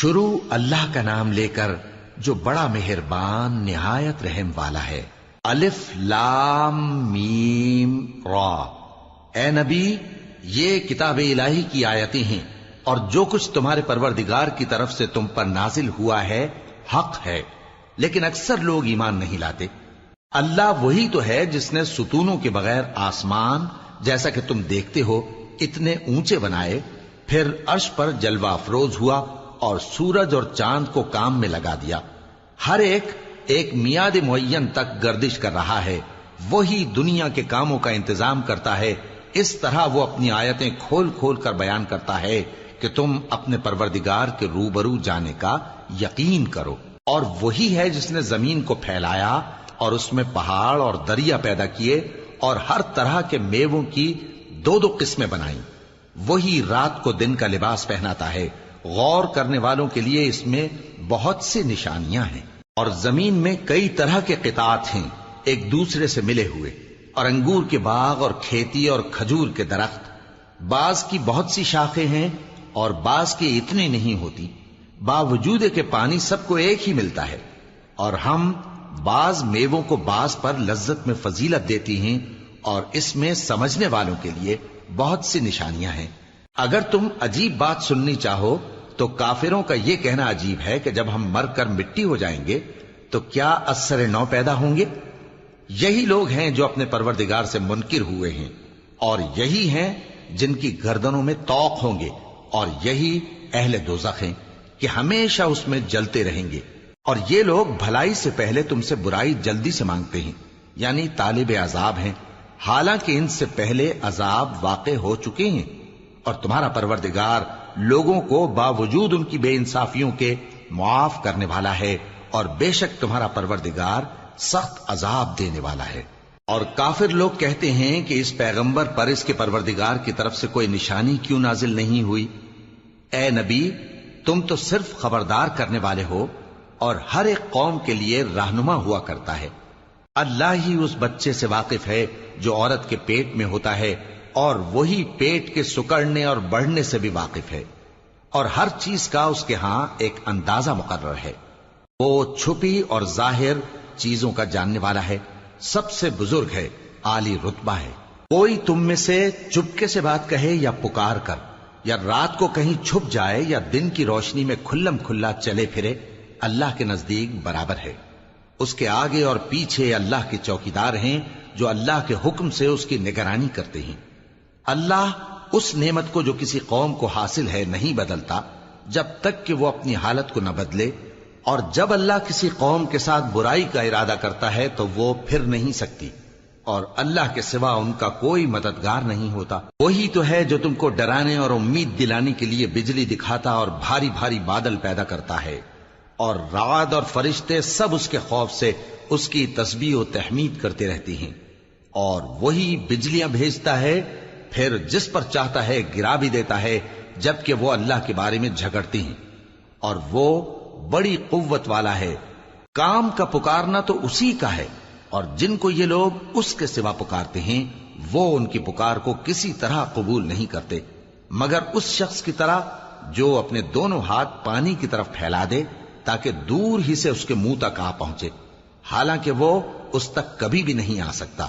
شروع اللہ کا نام لے کر جو بڑا مہربان نہایت رحم والا ہے۔ الف لام میم را۔ اے نبی، یہ کتاب الہی کی آیتیں ہیں، اور جو کچھ تمہارے پروردگار کی طرف سے تم پر نازل ہوا ہے حق ہے، لیکن اکثر لوگ ایمان نہیں لاتے۔ اللہ وہی تو ہے جس نے ستونوں کے بغیر آسمان جیسا کہ تم دیکھتے ہو اتنے اونچے بنائے، پھر عرش پر جلوہ افروز ہوا اور سورج اور چاند کو کام میں لگا دیا۔ ہر ایک میعاد معین تک گردش کر رہا ہے، وہی دنیا کے کاموں کا انتظام کرتا ہے۔ اس طرح وہ اپنی آیتیں کھول کھول کر بیان کرتا ہے کہ تم اپنے پروردگار کے روبرو جانے کا یقین کرو۔ اور وہی ہے جس نے زمین کو پھیلایا اور اس میں پہاڑ اور دریا پیدا کیے اور ہر طرح کے میووں کی دو دو قسمیں بنائیں۔ وہی رات کو دن کا لباس پہناتا ہے۔ غور کرنے والوں کے لیے اس میں بہت سی نشانیاں ہیں۔ اور زمین میں کئی طرح کے قطعات ہیں ایک دوسرے سے ملے ہوئے، اور انگور کے باغ اور کھیتی اور کھجور کے درخت۔ بعض کی بہت سی شاخیں ہیں اور بعض کی اتنی نہیں ہوتی، باوجود کہ پانی سب کو ایک ہی ملتا ہے۔ اور ہم بعض میووں کو بعض پر لذت میں فضیلت دیتی ہیں، اور اس میں سمجھنے والوں کے لیے بہت سی نشانیاں ہیں۔ اگر تم عجیب بات سننی چاہو تو کافروں کا یہ کہنا عجیب ہے کہ جب ہم مر کر مٹی ہو جائیں گے تو کیا از سر نو پیدا ہوں گے؟ یہی لوگ ہیں جو اپنے پروردگار سے منکر ہوئے ہیں، اور یہی ہیں جن کی گردنوں میں طوق ہوں گے، اور یہی اہل دوزخ ہیں کہ ہمیشہ اس میں جلتے رہیں گے۔ اور یہ لوگ بھلائی سے پہلے تم سے برائی جلدی سے مانگتے ہیں، یعنی طالب عذاب ہیں، حالانکہ ان سے پہلے عذاب واقع ہو چکے ہیں۔ اور تمہارا پروردگار لوگوں کو باوجود ان کی بے انصافیوں کے معاف کرنے والا ہے، اور بے شک تمہارا پروردگار سخت عذاب دینے والا ہے۔ اور کافر لوگ کہتے ہیں کہ اس پیغمبر پر اس کے پروردگار کی طرف سے کوئی نشانی کیوں نازل نہیں ہوئی؟ اے نبی، تم تو صرف خبردار کرنے والے ہو، اور ہر ایک قوم کے لیے رہنما ہوا کرتا ہے۔ اللہ ہی اس بچے سے واقف ہے جو عورت کے پیٹ میں ہوتا ہے، اور وہی پیٹ کے سکڑنے اور بڑھنے سے بھی واقف ہے، اور ہر چیز کا اس کے ہاں ایک اندازہ مقرر ہے۔ وہ چھپی اور ظاہر چیزوں کا جاننے والا ہے، سب سے بزرگ ہے، عالی رتبہ ہے۔ کوئی تم میں سے چپکے سے بات کہے یا پکار کر، یا رات کو کہیں چھپ جائے یا دن کی روشنی میں کھلم کھلا چلے پھرے، اللہ کے نزدیک برابر ہے۔ اس کے آگے اور پیچھے اللہ کے چوکیدار ہیں جو اللہ کے حکم سے اس کی نگرانی کرتے ہیں۔ اللہ اس نعمت کو جو کسی قوم کو حاصل ہے نہیں بدلتا جب تک کہ وہ اپنی حالت کو نہ بدلے، اور جب اللہ کسی قوم کے ساتھ برائی کا ارادہ کرتا ہے تو وہ پھر نہیں سکتی، اور اللہ کے سوا ان کا کوئی مددگار نہیں ہوتا۔ وہی تو ہے جو تم کو ڈرانے اور امید دلانے کے لیے بجلی دکھاتا اور بھاری بھاری بادل پیدا کرتا ہے، اور رعد اور فرشتے سب اس کے خوف سے اس کی تسبیح و تحمید کرتے رہتے ہیں۔ اور وہی بجلیاں بھیجتا ہے، پھر جس پر چاہتا ہے گرا بھی دیتا ہے، جبکہ وہ اللہ کے بارے میں جھگڑتے ہیں، اور وہ بڑی قوت والا ہے۔ کام کا پکارنا تو اسی کا ہے، اور جن کو یہ لوگ اس کے سوا پکارتے ہیں وہ ان کی پکار کو کسی طرح قبول نہیں کرتے، مگر اس شخص کی طرح جو اپنے دونوں ہاتھ پانی کی طرف پھیلا دے تاکہ دور ہی سے اس کے منہ تک آ پہنچے، حالانکہ وہ اس تک کبھی بھی نہیں آ سکتا۔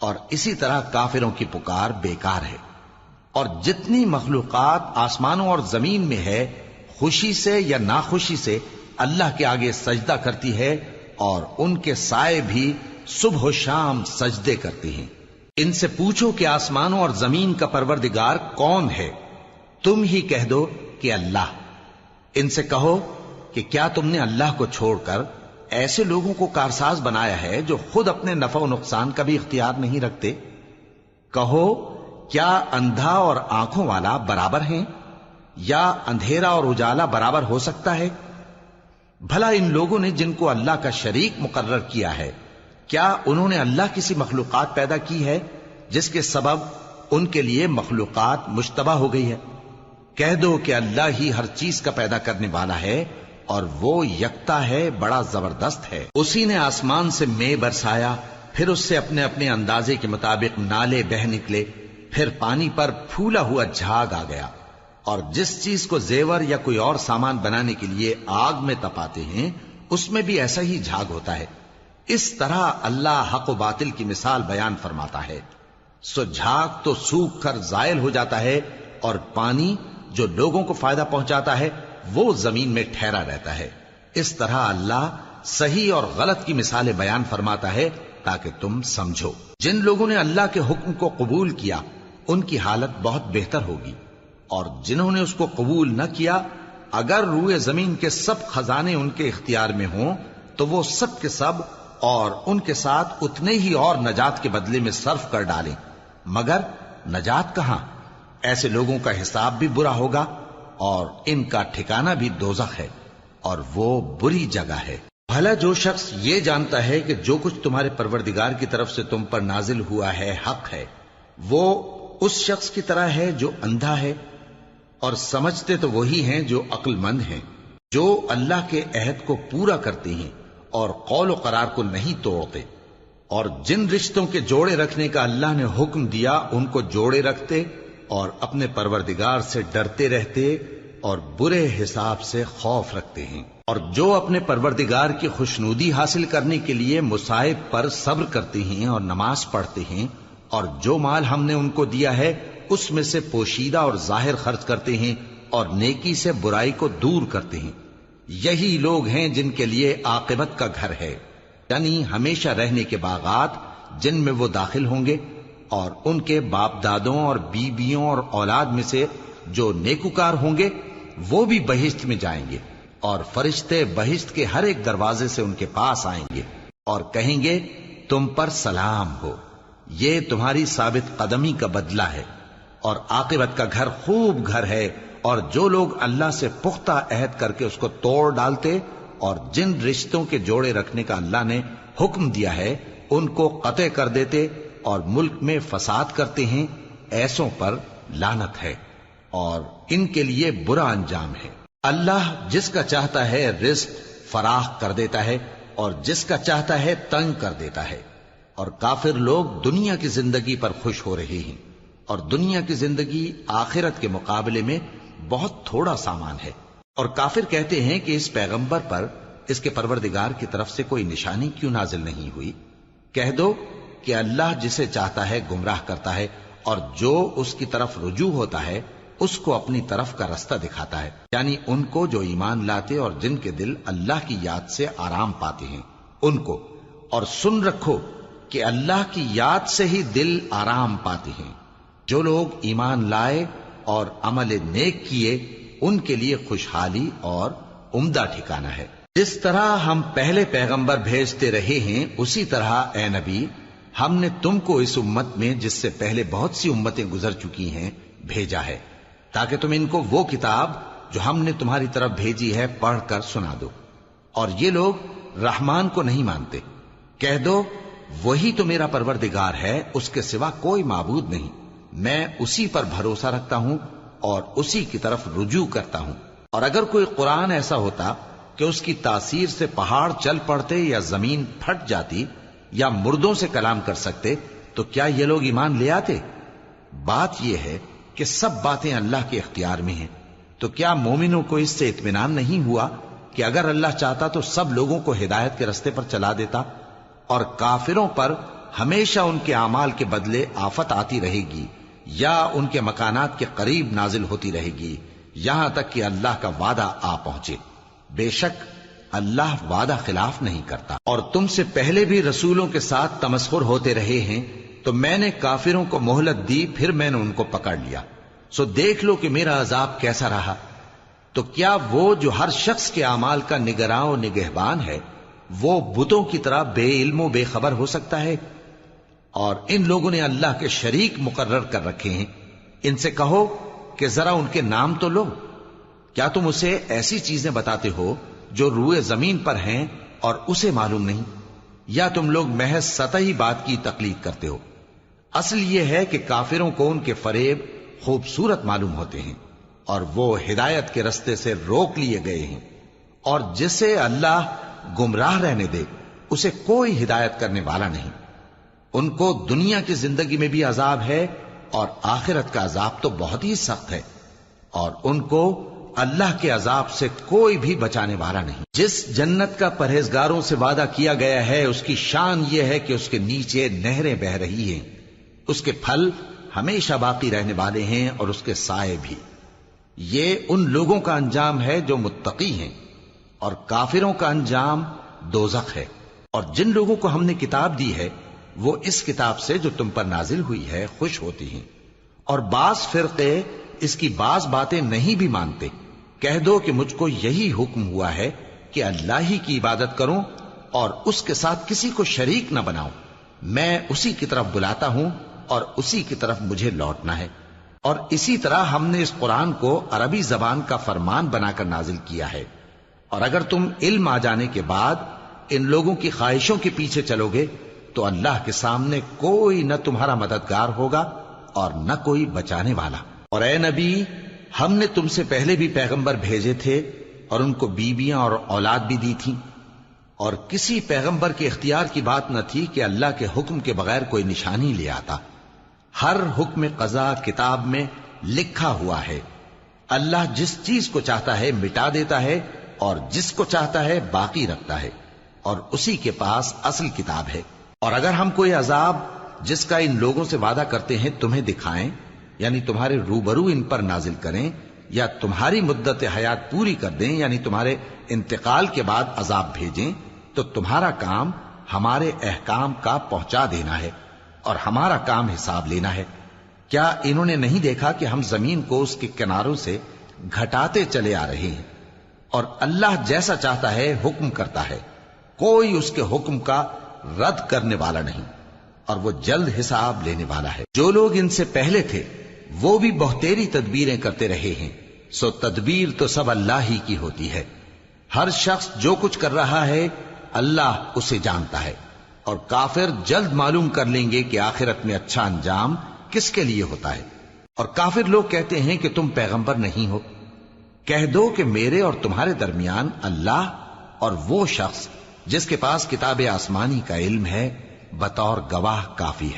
اور اسی طرح کافروں کی پکار بیکار ہے۔ اور جتنی مخلوقات آسمانوں اور زمین میں ہے، خوشی سے یا ناخوشی سے اللہ کے آگے سجدہ کرتی ہے، اور ان کے سائے بھی صبح و شام سجدے کرتے ہیں۔ ان سے پوچھو کہ آسمانوں اور زمین کا پروردگار کون ہے؟ تم ہی کہہ دو کہ اللہ۔ ان سے کہو کہ کیا تم نے اللہ کو چھوڑ کر ایسے لوگوں کو کارساز بنایا ہے جو خود اپنے نفع و نقصان کا بھی اختیار نہیں رکھتے؟ کہو کیا اندھا اور آنکھوں والا برابر ہیں، یا اندھیرا اور اجالا برابر ہو سکتا ہے؟ بھلا ان لوگوں نے جن کو اللہ کا شریک مقرر کیا ہے، کیا انہوں نے اللہ کسی مخلوقات پیدا کی ہے جس کے سبب ان کے لیے مخلوقات مشتبہ ہو گئی ہے؟ کہہ دو کہ اللہ ہی ہر چیز کا پیدا کرنے والا ہے، اور وہ یکتا ہے، بڑا زبردست ہے۔ اسی نے آسمان سے مے برسایا، پھر اس سے اپنے اپنے اندازے کے مطابق نالے بہہ نکلے، پھر پانی پر پھولا ہوا جھاگ آ گیا، اور جس چیز کو زیور یا کوئی اور سامان بنانے کے لیے آگ میں تپاتے ہیں اس میں بھی ایسا ہی جھاگ ہوتا ہے. اس طرح اللہ حق و باطل کی مثال بیان فرماتا ہے. سو جھاگ تو سوکھ کر زائل ہو جاتا ہے اور پانی جو لوگوں کو فائدہ پہنچاتا ہے وہ زمین میں ٹھہرا رہتا ہے. اس طرح اللہ صحیح اور غلط کی مثالیں بیان فرماتا ہے تاکہ تم سمجھو. جن لوگوں نے اللہ کے حکم کو قبول کیا ان کی حالت بہت بہتر ہوگی، اور جنہوں نے اس کو قبول نہ کیا اگر روئے زمین کے سب خزانے ان کے اختیار میں ہوں تو وہ سب کے سب اور ان کے ساتھ اتنے ہی اور نجات کے بدلے میں صرف کر ڈالیں، مگر نجات کہاں؟ ایسے لوگوں کا حساب بھی برا ہوگا اور ان کا ٹھکانہ بھی دوزخ ہے، اور وہ بری جگہ ہے. بھلا جو شخص یہ جانتا ہے کہ جو کچھ تمہارے پروردگار کی طرف سے تم پر نازل ہوا ہے حق ہے، وہ اس شخص کی طرح ہے جو اندھا ہے. اور سمجھتے تو وہی ہیں جو عقل مند ہیں، جو اللہ کے عہد کو پورا کرتے ہیں اور قول و قرار کو نہیں توڑتے، اور جن رشتوں کے جوڑے رکھنے کا اللہ نے حکم دیا ان کو جوڑے رکھتے اور اپنے پروردگار سے ڈرتے رہتے اور برے حساب سے خوف رکھتے ہیں. اور جو اپنے پروردگار کی خوشنودی حاصل کرنے کے لیے مصائب پر صبر کرتے ہیں اور نماز پڑھتے ہیں، اور جو مال ہم نے ان کو دیا ہے اس میں سے پوشیدہ اور ظاہر خرچ کرتے ہیں اور نیکی سے برائی کو دور کرتے ہیں، یہی لوگ ہیں جن کے لیے عاقبت کا گھر ہے، یعنی ہمیشہ رہنے کے باغات جن میں وہ داخل ہوں گے. اور ان کے باپ دادوں اور بیویوں اور اولاد میں سے جو نیکوکار ہوں گے وہ بھی بہشت میں جائیں گے، اور فرشتے بہشت کے ہر ایک دروازے سے ان کے پاس آئیں گے اور کہیں گے تم پر سلام ہو، یہ تمہاری ثابت قدمی کا بدلہ ہے، اور عاقبت کا گھر خوب گھر ہے. اور جو لوگ اللہ سے پختہ عہد کر کے اس کو توڑ ڈالتے اور جن رشتوں کے جوڑے رکھنے کا اللہ نے حکم دیا ہے ان کو قطع کر دیتے اور ملک میں فساد کرتے ہیں، ایسوں پر لعنت ہے اور ان کے لیے برا انجام ہے. اللہ جس کا چاہتا ہے رزق فراخ کر دیتا ہے اور جس کا چاہتا ہے تنگ کر دیتا ہے. اور کافر لوگ دنیا کی زندگی پر خوش ہو رہے ہیں، اور دنیا کی زندگی آخرت کے مقابلے میں بہت تھوڑا سامان ہے. اور کافر کہتے ہیں کہ اس پیغمبر پر اس کے پروردگار کی طرف سے کوئی نشانی کیوں نازل نہیں ہوئی؟ کہہ دو کہ اللہ جسے چاہتا ہے گمراہ کرتا ہے، اور جو اس کی طرف رجوع ہوتا ہے اس کو اپنی طرف کا رستہ دکھاتا ہے، یعنی ان کو جو ایمان لاتے اور جن کے دل اللہ کی یاد سے آرام پاتے ہیں ان کو. اور سن رکھو کہ اللہ کی یاد سے ہی دل آرام پاتے ہیں. جو لوگ ایمان لائے اور عمل نیک کیے ان کے لیے خوشحالی اور عمدہ ٹھکانہ ہے. جس طرح ہم پہلے پیغمبر بھیجتے رہے ہیں اسی طرح اے نبی ہم نے تم کو اس امت میں جس سے پہلے بہت سی امتیں گزر چکی ہیں بھیجا ہے، تاکہ تم ان کو وہ کتاب جو ہم نے تمہاری طرف بھیجی ہے پڑھ کر سنا دو. اور یہ لوگ رحمان کو نہیں مانتے. کہہ دو وہی تو میرا پروردگار ہے، اس کے سوا کوئی معبود نہیں، میں اسی پر بھروسہ رکھتا ہوں اور اسی کی طرف رجوع کرتا ہوں. اور اگر کوئی قرآن ایسا ہوتا کہ اس کی تاثیر سے پہاڑ چل پڑتے یا زمین پھٹ جاتی یا مردوں سے کلام کر سکتے تو کیا یہ لوگ ایمان لے آتے؟ بات یہ ہے کہ سب باتیں اللہ کے اختیار میں ہیں. تو کیا مومنوں کو اس سے اطمینان نہیں ہوا کہ اگر اللہ چاہتا تو سب لوگوں کو ہدایت کے رستے پر چلا دیتا؟ اور کافروں پر ہمیشہ ان کے اعمال کے بدلے آفت آتی رہے گی یا ان کے مکانات کے قریب نازل ہوتی رہے گی یہاں تک کہ اللہ کا وعدہ آ پہنچے. بے شک اللہ وعدہ خلاف نہیں کرتا. اور تم سے پہلے بھی رسولوں کے ساتھ تمسخر ہوتے رہے ہیں تو میں نے کافروں کو مہلت دی، پھر میں نے ان کو پکڑ لیا. سو دیکھ لو کہ میرا عذاب کیسا رہا. تو کیا وہ جو ہر شخص کے اعمال کا نگراں و نگہبان ہے وہ بتوں کی طرح بے علم و بے خبر ہو سکتا ہے؟ اور ان لوگوں نے اللہ کے شریک مقرر کر رکھے ہیں. ان سے کہو کہ ذرا ان کے نام تو لو. کیا تم اسے ایسی چیزیں بتاتے ہو جو روئے زمین پر ہیں اور اسے معلوم نہیں؟ یا تم لوگ محض سطحی بات کی تقلید کرتے ہو؟ اصل یہ ہے کہ کافروں کو ان کے فریب خوبصورت معلوم ہوتے ہیں اور وہ ہدایت کے رستے سے روک لیے گئے ہیں. اور جسے اللہ گمراہ رہنے دے اسے کوئی ہدایت کرنے والا نہیں. ان کو دنیا کی زندگی میں بھی عذاب ہے اور آخرت کا عذاب تو بہت ہی سخت ہے. اور ان کو اللہ کے عذاب سے کوئی بھی بچانے والا نہیں۔ جس جنت کا پرہیزگاروں سے وعدہ کیا گیا ہے اس کی شان یہ ہے کہ اس کے نیچے نہریں بہ رہی ہیں، اس کے پھل ہمیشہ باقی رہنے والے ہیں اور اس کے سائے بھی۔ یہ ان لوگوں کا انجام ہے جو متقی ہیں، اور کافروں کا انجام دوزخ ہے۔ اور جن لوگوں کو ہم نے کتاب دی ہے وہ اس کتاب سے جو تم پر نازل ہوئی ہے خوش ہوتی ہیں، اور بعض فرقے اس کی بعض باتیں نہیں بھی مانتے۔ کہہ دو کہ مجھ کو یہی حکم ہوا ہے کہ اللہ ہی کی عبادت کروں اور اس کے ساتھ کسی کو شریک نہ بناؤں۔ میں اسی کی طرف بلاتا ہوں اور اسی کی طرف مجھے لوٹنا ہے۔ اور اسی طرح ہم نے اس قرآن کو عربی زبان کا فرمان بنا کر نازل کیا ہے۔ اور اگر تم علم آ جانے کے بعد ان لوگوں کی خواہشوں کے پیچھے چلو گے تو اللہ کے سامنے کوئی نہ تمہارا مددگار ہوگا اور نہ کوئی بچانے والا۔ اور اے نبی، ہم نے تم سے پہلے بھی پیغمبر بھیجے تھے اور ان کو بیویاں اور اولاد بھی دی تھیں، اور کسی پیغمبر کے اختیار کی بات نہ تھی کہ اللہ کے حکم کے بغیر کوئی نشانی لے آتا۔ ہر حکم قضا کتاب میں لکھا ہوا ہے۔ اللہ جس چیز کو چاہتا ہے مٹا دیتا ہے اور جس کو چاہتا ہے باقی رکھتا ہے، اور اسی کے پاس اصل کتاب ہے۔ اور اگر ہم کوئی عذاب جس کا ان لوگوں سے وعدہ کرتے ہیں تمہیں دکھائیں، یعنی تمہارے روبرو ان پر نازل کریں، یا تمہاری مدت حیات پوری کر دیں، یعنی تمہارے انتقال کے بعد عذاب بھیجیں، تو تمہارا کام ہمارے احکام کا پہنچا دینا ہے اور ہمارا کام حساب لینا ہے۔ کیا انہوں نے نہیں دیکھا کہ ہم زمین کو اس کے کناروں سے گھٹاتے چلے آ رہے ہیں؟ اور اللہ جیسا چاہتا ہے حکم کرتا ہے، کوئی اس کے حکم کا رد کرنے والا نہیں، اور وہ جلد حساب لینے والا ہے۔ جو لوگ ان سے پہلے تھے وہ بھی بہتیری تدبیریں کرتے رہے ہیں، سو تدبیر تو سب اللہ ہی کی ہوتی ہے۔ ہر شخص جو کچھ کر رہا ہے اللہ اسے جانتا ہے، اور کافر جلد معلوم کر لیں گے کہ آخرت میں اچھا انجام کس کے لیے ہوتا ہے۔ اور کافر لوگ کہتے ہیں کہ تم پیغمبر نہیں ہو۔ کہہ دو کہ میرے اور تمہارے درمیان اللہ اور وہ شخص جس کے پاس کتاب آسمانی کا علم ہے بطور گواہ کافی ہے۔